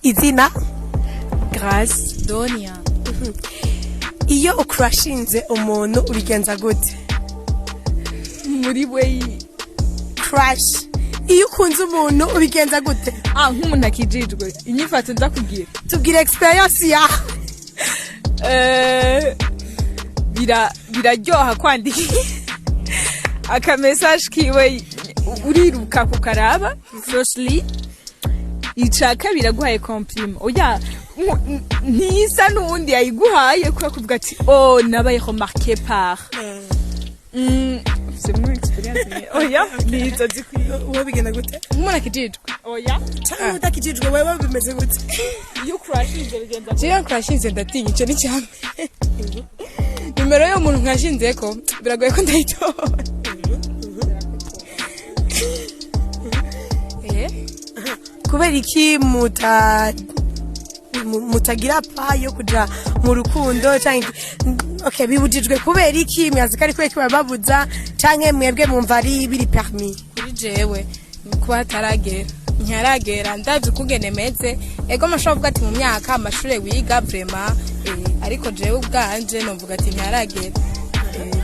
izina Grace Donia. iyo ucrashinze umuntu ubigenza gute Muri we crash iyo ukunze umuntu ubigenza gute nk'umuntu akijijwe inyifato ndakubwira tubwire experience ya biraryoha kwandika aka message kiwe uriruka kukaraba firstly icaka biraguhaye compliment oya ntisa nundi yayiguhaye kwa kuvuga ati nabaye remarqué par c'est mon expérience oya nizo zikwiye uwo bigenda gute umuntu akijijwe oya cyangwa utakijijwe wewe bimeze gute you crashinze bigenza Jiya crashinze ndatinya ico ni cyane numero yo umuntu nkashinze ko biragoye ko ndayitora kubera iki mutagira pa yo kuja mu rukundo cyangwa okay bibujijwe kubera iki myazi kari kwe babuza canke mwebwe mumva ari biri permis kuri jewe kuba hataragera ntaragera ndazi kugene meze ego mashobora kuvuga ati mu myaka amashure wiga vraiment ariko jewe ubwanje novuga ati ntaragera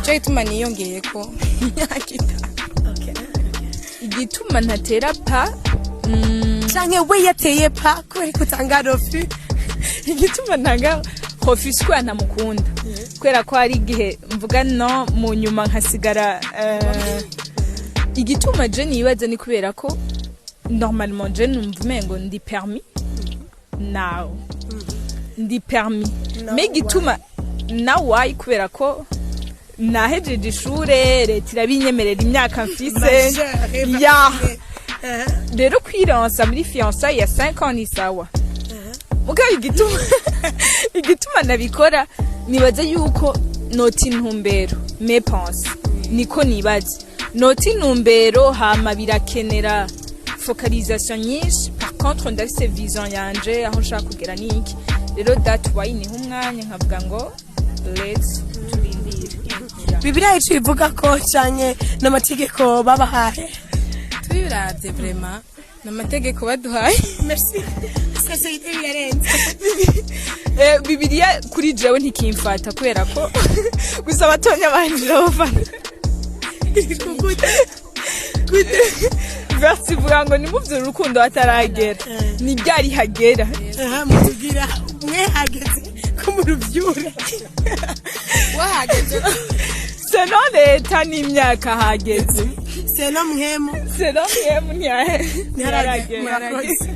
cyo ituma niyongeye ko igituma ntatera pa canke we yateye pa kubera kutanga rofu igituma ntanga refuse ko ntamukunda kwera ko ari igihe mvuga no mu nyuma nkasigara igituma je nibaza ni kubera ko normalement je numva mengo ndi permis now ndi permis mais igituma nawe kubera ko nahejeje ishure leta irabinyemerera imyaka mfise ya rero kwironsa muri fiançailles ya 5 ans ni sawa mugabe igituma nabikora nibaza yuko noti ntumbero me pense niko nibaza noti ntumbero hama birakenera focalisation nyinshi par contre ndafise vision yanje aho nshaka kugera niki rero that why ni umwanya nkavuga ngo let's turindire Bibiliya ico ivuga ko canke n'amategeko babahaye twiravye vraiment n'amategeko baduhaye merci sasa yarenze Bibiliya kuri jewe ntikimfata kubera ko gusa abatonya banjira bafana versi vuga ngo nimuvye urukundo ataragera ni ryari hagera mutugira mwe hageze ko mu ruvyura wahageze seno leta n'imyaka hageze seno mwemu seno mwemu ntiyaragera murakoze